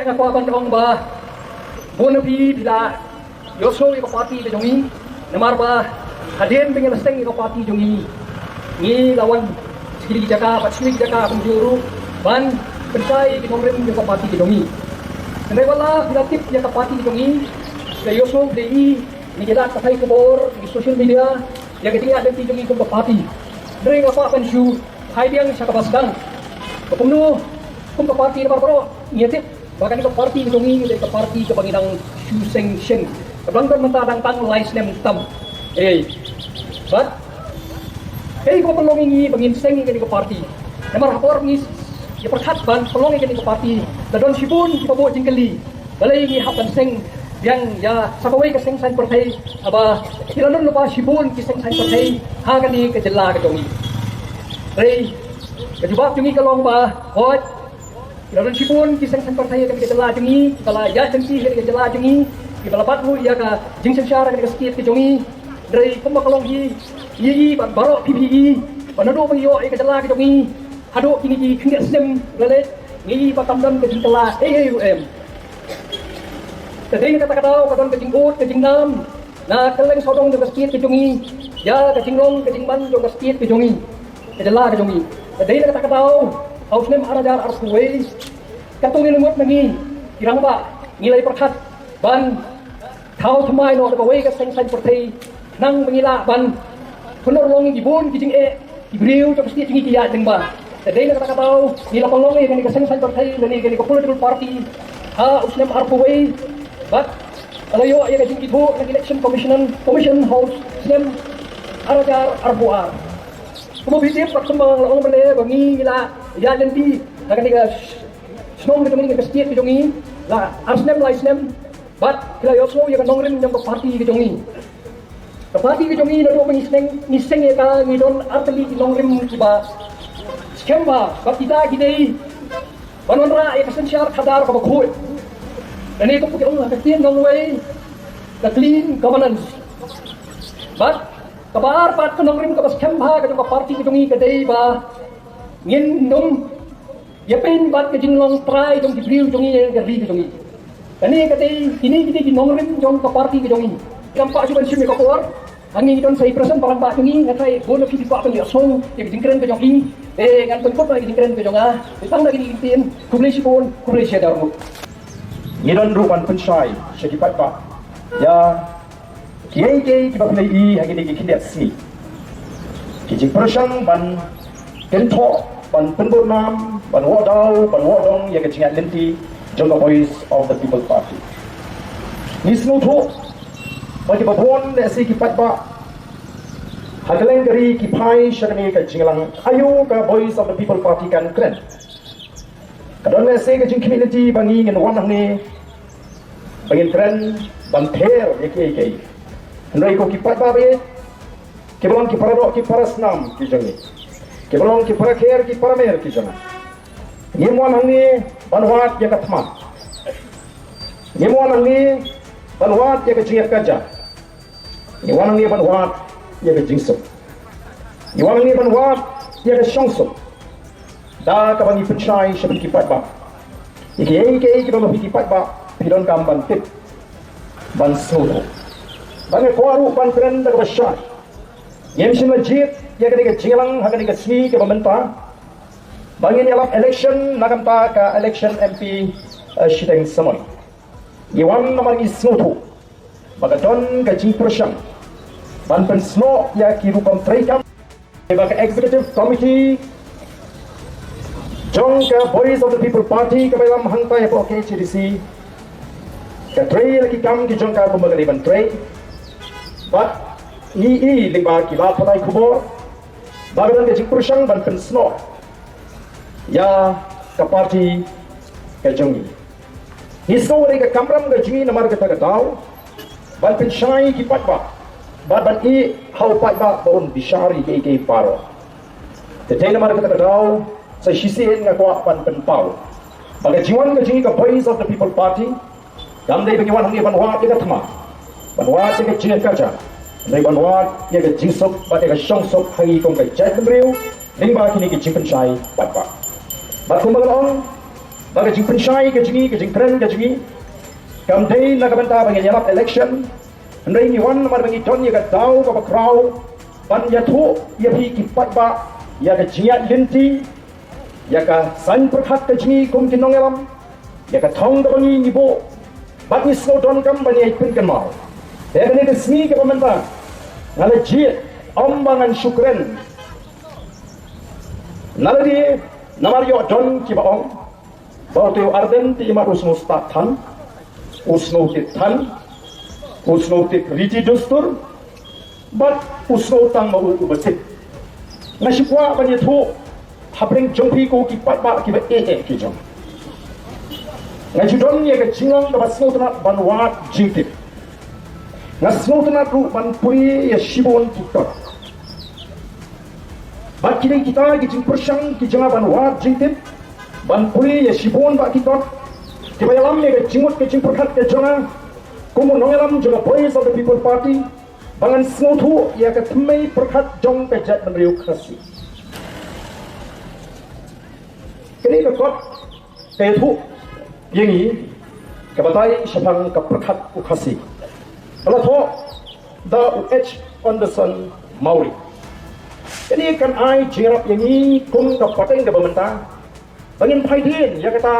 ngako ban ong ba bonapi bila yoso iko party ke jongi namar ba haden pengen steng iko party jongi ni lawan sikili jaka patsi jaka penjuru ban pensai ke nomrem iko party ke jongi ndai wala bila tip ya party ke jongi ke yoso dei ni jela katai kubor di social media ya ketika ada di jongi ke party ndai ngapa penshu hai diang saka basdang kumno kum ke party namar pro ngetip bahkan ke party ke jongi ke party ke bangidang Shu Seng Shen Kebetulan mentadang tang lais nem tam. But ko pelongi bangin seng ke party. Namar hapor ni ya perkat ban pelongi ke party. Dadon sipun pabo jingkeli. Balai ni hapan seng yang ya sakawai ke seng san pertai aba hilanon lupa sipun ki seng san pertai ha kali ke jela ke jongi. Kejubak jongi kalong ba hot hilanon sipun ki seng san pertai ke jela jongi kala ya jengki ke jela jongi Ibalabat lu ya ka jingsen syara ka skit ke jongi dari pemakalong yi baro PPE panado pangyo ay ka jala ke jongi hado kini ki khinga snem galet ngi patamdan ke jingtala AUM tadai kata kataw kadon ke jinggut ke jingnam na kaleng sodong ke skit ke jongi ya ke jinglong ke jingban jo ke skit ke jongi ke jala ke jongi tadai kata kataw haus nem arajar arsuwe katungin lumut nangi kirang ba nilai perkat ban Kau thmai no ka wei ka seng san pertai nang mengila ban honor longi gibun kijing ibriu to pasti tingi kiya jeng ba tadai na kata tau nila palongi kan ka seng san pertai lani kan ka political party ha usnem arpaway but alayo ay ka jing itu election commission house usnem arajar arbuar kumabitip paksembang laong bale bangi nila ya janti akan ka snom ka state ka jongi la arsnem laisnem But kila yoso ya kanongren yang party ke jongi. Ke party ke jongi nado mengiseng ya ka ngidon arteli nongren kiba. Skemba bab kita gidei banonra ya kasensyar khadar ka bakhoi. Dan itu punya Allah ketian nongway the clean governance. But kabar pat kanongren ka skemba ka party ke jongi ke dei ba ngin nong ya pen bat ke jinglong try jong dibriu jongi ya ri ke jongi. Kani kini kita nongren jong ke party ke jongi. Nampak cuban simi ka por. Angin don sai present parang ba jongi ngatai bono fi pa pang yasong ke jingkren ke jongi. Ngan pengkot lagi jingkren ke jonga. Ditang lagi dikin kublesi pun kublesi darmu. Ngidon rupan pensai syaki pa. Ya kiai kita play I hagi di kindet si. Kijing persang ban kento ban penburnam ban wodong ya kecingat lenti Jong the voice of the People's Party. Nisnu tho bagi babon si kipat ba hagaleng dari kipai syarmi ka jinglang ayu ka voice of the People's Party kan kren. Kadon si ka jing community bangi ngen wanang ni bangin kren ban ther yeki. Andai ko kipat ba be kebolong ki paradok ki parasnam ki jangi. Kebolong ki parakher ki paramer ki jangi. Ngemuan hangi banwat ya katma. Ngemuan hangi banwat ya kejingat kaja. Ngemuan hangi banwat ya kejingsuk. Ngemuan hangi banwat ya kesyongsu. Da kabangi pensai syabun kipat ba. Iki kibang kipat ba pilon kamban tip. Ban solo. Bangi kuaru ban keren da kabasyar. Yemsin majid ya ketika jingalang hakanika sni ke pemerintah. Bangin yalap election nakamta ka election MP Shiteng Samoy. Iwan namar isnoto. Bagaton ka jing persang. Ban pensno ya kirupam trekam. Baka executive committee. Jong ka voice of the people party ka bayam hangta ya po KCDC. Ka tray lagi kam ki jong ka kumagaliban tray. But ni liba kilat patay kubor. Bagaton ka jing persang ban pensno. Ya ke parti ke jongi. Hiso ke kamram ke jongi namar kita tahu. Ban pensyai ki patba. Ban I hau patba baun bishari ke paro. Tete namar kita tahu. Saya sisihin ngakwa ban penpau. Bagai jiwan ke jongi ke voice of the people party. Gamdai pengiwan hangi banwat ke thma. Banwat ke jingat kaca. Dai banwat ke jingsuk bat ke syongsuk hangi kong ke jai kemriu. Lingba kini ke jimpensyai patba. Baku magalong baga jing pensyai ke jingi ke jing keren ke jingi campaign na kabanta bang yalap election andai ni wan mar bang ton ya ka tau ka crowd pan ya thu ya hi ki pat ba ya ka jia linti ya ka san prakhat ke jingi kum tin nong elam ya ka thong da bang ni bo bat ni slow down kam bang ai pin kan mau ya ka ni ke smi ke pamanta ngala jia ombangan syukran naladi namar yo don ki baong bato arden ti ma usno statan usno kitan usno tik riti dustur bat usno tang ma u basit nashipwa banye thu habring jongpi ko ki pat ba ki ba ki jong ngajudon ye ka jingong da basno tana banwat jingtip ngasno tana ru ban puri ya shibon tiktok bat kini kita ki jing persang ki janga banwat jingtip ban puri ya shibon ba tiktok ki ba yalam ye ka jingmut ki jing perkhat ke janga kumu nongalam juga Voice of the People Party bangan snotu ya ka tmei perkhat jong ka jat benriu khasi kini ka kot te thu yengi ka batai shapang ka perkhat u khasi ala tho da H Anderson Mauri kini kan ai jingrap yengi kum ka pateng ka bamenta bangin phaidin ya kata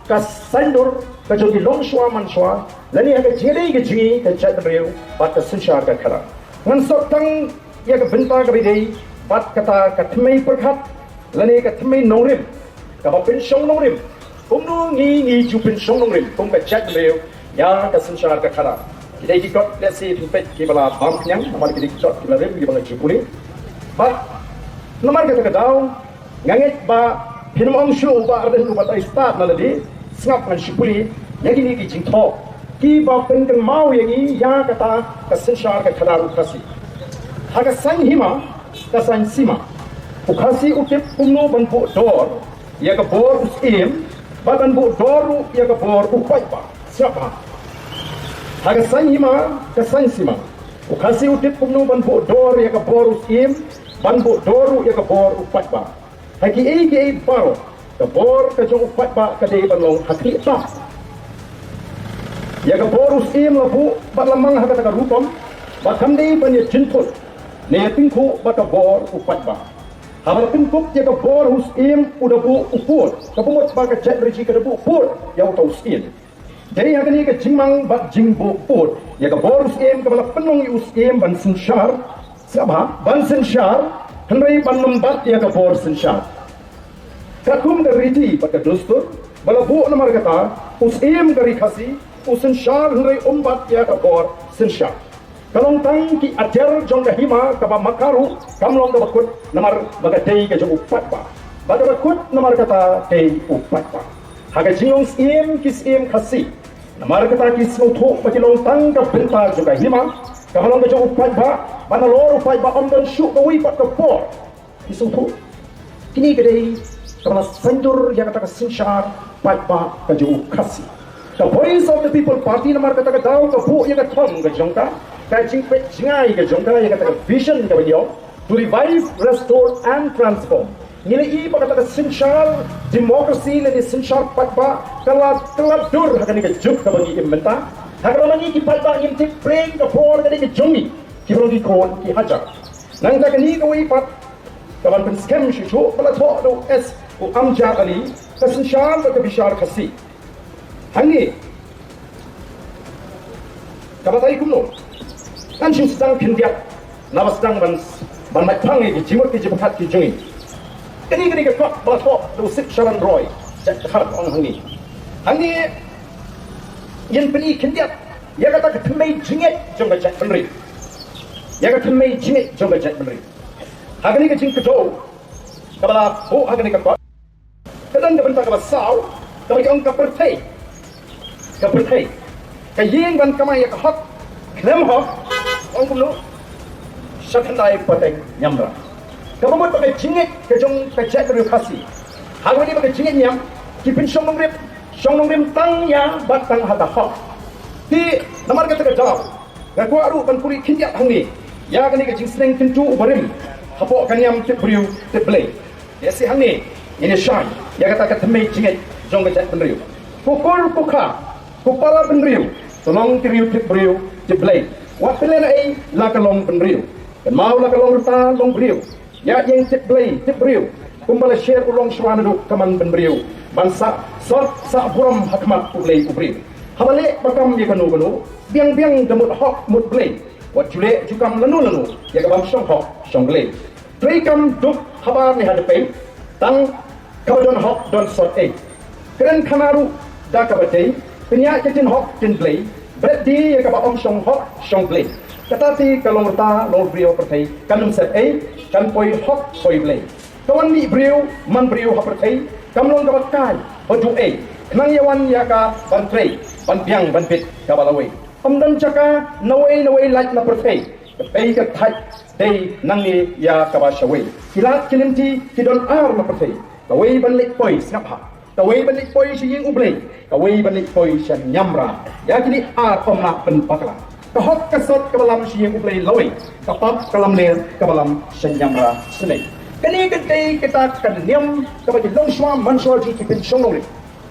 ka sandur ka jogi long shwa man shwa lani aga jeli ga jingi ka chat reu bat ka sunshar ka khara ngan sok tang ya ka benta ka bidei bat kata ka thmei perkhat lani ka thmei nongrim ka ba pen shong nongrim kum nu ngi ju pen shong nongrim kum ka chat reu ya ka sunshar ka khara kidai ki kot let's see pet ki bala bam nyang amal ki kot ki la rem ki bala jupuli bat nomor ka daw nganget ba pinamong show ba arden ko bat start na ladi sngap ngan shipuli yang ini ki jingtho ki ba pen kan mau yang ini ya kata kesensyar ke khadaru khasi haga sang hima ka sang sima ukhasi utip kumno ban bu dor ya ka bor uskim ba ban bu doru ya ka bor ukhai ba siapa haga sang hima ka sang sima ukhasi utip kumno ban bu dor ya ka bor uskim ban bu doru ya ka bor ukhai ba hagi ei baro ka bor ka jong ukhai ba ka dei ban long hati ta ya ka borus im lapu bat lamang ha ka rupam ba kamdei ban ye jinput ne pingku ba ka bor upat ba ha ba pingku ya ka bor us im uda bu upur ka pumot ba ka chat reji ka bu upur ya utau skin jadi ha ni ka jingmang bat jingbu upur ya ka bor us im ka ba penong us im ban sunshar sabha ban sunshar hanrei ban numbat ya ka bor sunshar kakum ka riti ba ka dostur bala bu namar kata us im ka rikhasi usensyar henry umbat ya kabor sensyar kalong tang ki ajar jong hima kaba makaru kamlong ka bakut namar bagatay ka jong upat ba baga bakut namar kata kay upat ba haga jingong sim kis im khasi namar kata kis ngutho patilong tang ka benta jong hima kamlong ka jong upat ba banalor upat ba omdon syu ka wi pat ka por isutho kini kadai kama sandur ya kata ka sensyar pat ba ka jong khasi The Voice of the People Party namar kata ka daw ka bu ya ka thong ka jongka ka jingpet jingai ka jongka ya kata ka vision ka beliau to revive, restore and transform. Ngila i pa kata ka sinsyal democracy na ni sinsyal patba kala dur hakani ka juk ka bagi imbenta hakala mani ki patba imtik preng ka por ka ni jongi ki bro ki kon ki hajar nang ta kani ka wi pat ka ban scam shu pala tho do s u amja ali ka sinsyal ka bishar khasi Hangi, kabatai kumno, kan sing sedang pindiat, nama sedang ban mai pangi di jimut di jibat di jungi. Kini ka kok bato do sip Sharon Roy, cak har on hangi, yen peni pindiat, ya kata ka temai jingit jong ka cak benri, ya ka temai jingit jong ka cak benri. Hagani ka jing kedo, kabala bu hagani ka kok, kadang ka benta ka basau, kabala ka pertai. Ka pertai ka yeng ban kamai ka hot klem hot ong kumno sakhandai pateng nyamra ka bamot pa ka jingit ka jong ka chat ru khasi hagani ba ka jingit nyam ki pin shong nongrim tang ya bat tang hata hot ti namar ka ta daw ka ko aru ban puri kinjat hangi ya kani ka jing sneng tintu barim hapo kan yam te briu te blay ya si hangi ini shine ya kata ka tmei jingit jong ke chat benriu pukul kuka kupala benriu tolong kiriu tip beriu tip blai wat pelen ai la kalong benriu kan mau la kalong ta long beriu ya yang tip blai tip beriu kumbala share ulong shwana du kaman benriu bansa sot sa buram hakmat ulai ubri habale bakam ye kanu biang demut hok mut blai wat jule jukam lanu ya kabam shong hok shong blai Three kam duk habar ni hadapai tang kabadon hok don sot keren kanaru da kabatei penya ketin hok tin blai berdi ya kabam shong hok shong blai kata ti kalong rta long brio pertai kanum set kan poi hok poi blai kawan ni brio man brio hapertai kamlong kabakai baju kenang yawan ya ka ban trei ban biang ban pit kabalawe amdan chaka nawai like na pertai Pei ke thai dei nangi ya kabashawe kilat kilimti kidon ar na pertai kawai ban lek poi snapha kawai ban lek poi si ying ublei kawai ban lek poi shan nyamra ya kini ar omna pen pakla kahok kasot kabalam si ying ublei lawe kapap kalam ler kabalam shan nyamra senai kani kedai kita kan niam kabaji long shwa man shwa ji kipin shongole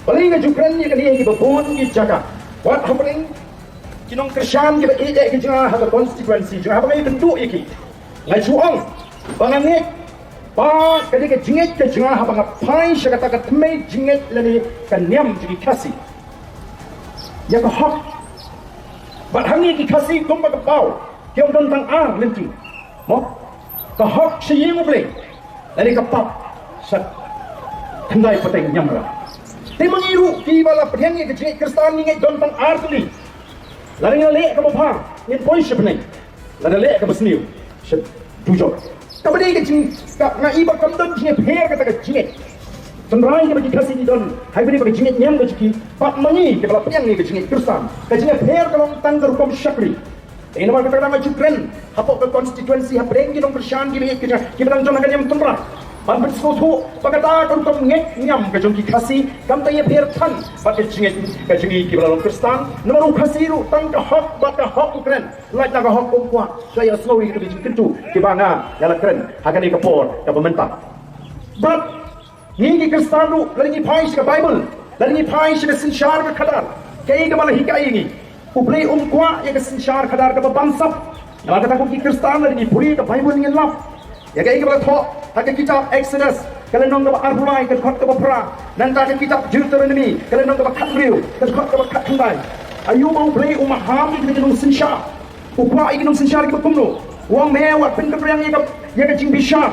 paling ke jukran ni kani ki babun ki jaga what happening Kinong Krisyan kita ide ke jengah hata konstituensi jengah apa yang tentu iki ngai chuang bangangit pa kadi ke jingit ke jengah apa ngapai syakata ke temai jingit lani kan niam jadi kasi ya ke hak bat hangi ki kasi kumpa ke pau kiong don tang ar lenti mo ke hak siyeng uble lani ke pap sat tendai pateng nyamra te mangiru ki bala pediangi ke jingit kristan ni ngai don tang ar tuli Lari nga lek kamu pang, ni poi sebenarnya. Lari lek kamu seniu, jujur. Kamu ni kecing, nga iba kamu don jingit hair kata kecing. Tendrai kita bagi kasih ni don, hai beri bagi jingit nyam kecing. Pak mangi kita lapang ni kecing Kristen. Kecing hair kalau tanggar hukum syakri. Ini nama kata nama jukren, hapok ke konstituensi, hapeng kita bersyan kita kita jangan yang tendrai. Ban bersuatu pagkata kung ngek nyam ka jong kasi kam tayo pertan pati jingit ka jingi ki balong kristan numero kasiru tang ka hok bata hok kren like na ka hok kwa saya slowi ka bijing tentu ki banga yala kren hakani ka por ka pemerintah but ni ki kristan lu lagi pai ka bible lagi pai ka sinshar ka khadar kai ka bala hikai ni uplay kwa ya ka sinshar khadar ka bansap na kata ko ki kristan lagi puri ka bible ni lap ya kai ka bala tho hak kitab Exodus kalian nong dapat arulai ke khot ke pra nanti ada kitab Deuteronomy kalian nong dapat khatriu ke khot ke khatundai ayu mau play umaham ni kita nong sinsha upra iki nong sinsha ki kumno wang mewat pen kepriang ya ke jing bisha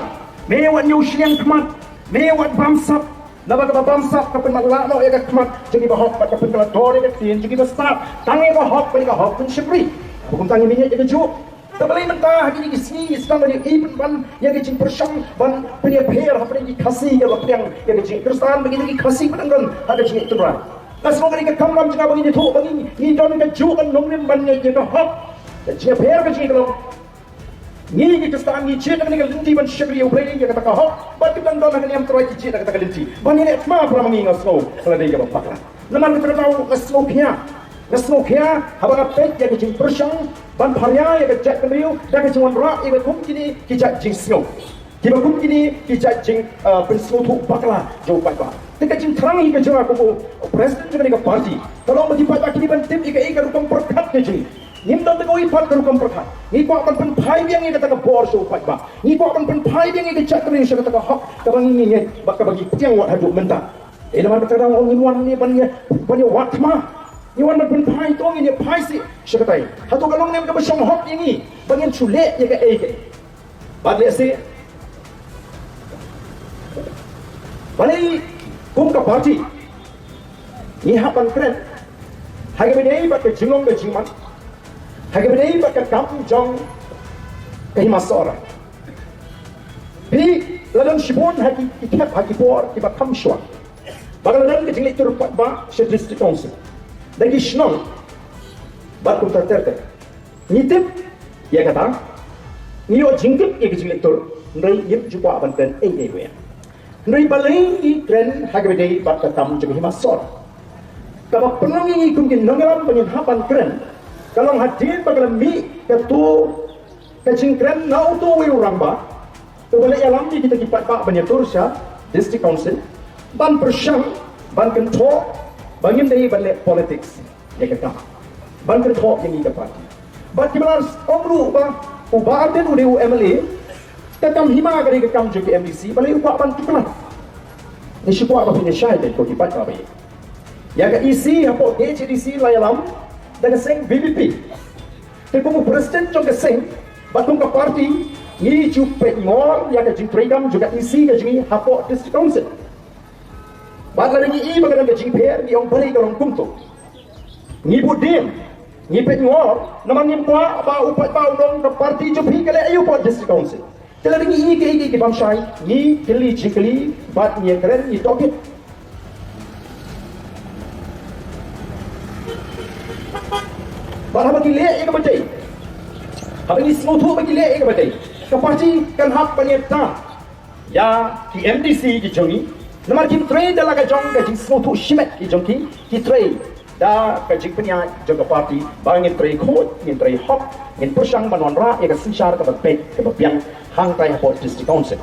mewat nyu siang kmat mewat bamsap naba ka bamsap ka pen magla no ya ke kmat jadi bahok ka pen kala dore ke tin jadi ka start tangi ka hok pun syukri hukum tangi minyak ya ke ju Tabali mentah hari ini sini sedang dari ibu ban yang kecil persang ban punya per apa yang dikasih kalau yang kecil Kristen begini dikasih penanggan ada jenis itu lah. Asal mereka kamram jika begini tu begini ini don keju kan nonglim ban yang kita hok kecil per kecil kalau ni kita Kristen ni cek dengan linti ban syakri yang boleh yang kata hok batu kan don dengan yang terai cek kata linti ban ini apa pernah mengingat snow kalau dia apa pakar. Namun kita tahu snow punya Nasnokia habang apet yang kecil persang ban parya yang kecil keliu dan kecil rak yang kum kini kijak jing snow kiba kum kini kijak jing pensnow tu bakla jauh pakla dekat jing terang hingga jauh aku presiden juga dengan parti kalau mau dipakai kini ban tim ika rukam perkat kecil nim dan tegoi pat rukam perkat ni ko akan penpai yang ika tak bor jauh pakla ni ko akan penpai yang ika kijak keliu syaka tak hak kabang ini baka bagi tiang wat haduk mentah ini mana kata orang inwan ni ban wat mah Iwan man pun pai tong ini pai si syakatai. Hatu kalong nem ka basyong hok ini bangin chule ya ka eke. Badle si Balai kum ka parti. Ni hapan kren. Haga bedai bat ka jingong ka jingman. Haga bedai bat ka kam jong ka himasora. Bi ladang shibon haki kitap haki por kiba kam shwa. Bagalan ka jingli tur pat ba she district council. Lagi senang bat kum terter nitip ya kata nio jingkip ya kecil itu ndai yip juga banten we ndai balai I kren hagabedai bat katam juga himasor kalau penang ini kumkin nongalam penyenhapan kren kalau hadir bagalam mi ketu kecing kren na auto we orang ba to balai alam ni kita kipat ba banyak tursa district council ban persyang ban kan tho bangin dei ban le politics ya ka ban kan tho yang ni ka parti ban kimalas omru ba uba den ude MLA tetam hima ka ka kam jo MDC balai upa ban tukla ni shikwa ba punya syai den ko ki pat ba ya ka isi hapo HDC layalam daga seng VVP te como president jong ka seng batung ka parti ni chu pe ngor ya ka jing freedom juga isi ka jing hapo district council bat la ni i ba ka jing per ni ong bari ka rong kumto ni budem ni pe ngor naman ni kwa ba upat ba udong ka parti ju phi ka le ayu po district council tela ni i ke bam shai ni kili chikli bat ni kren ni tokit Balah bagi lek yang kebetul. Apa ini semua tu bagi lek yang kebetul. Keparti kan hak penyerta. Ya di MDC di jongi. Nomor kim trade dalam kajong kajing semua tu shimet di jongi. Ki trade da kajing penyat jong keparti. Bangin trade code, ngin trade hop, ngin persang manuan ra yang kesensyar kebepek kebepiang hang tay hapot district council.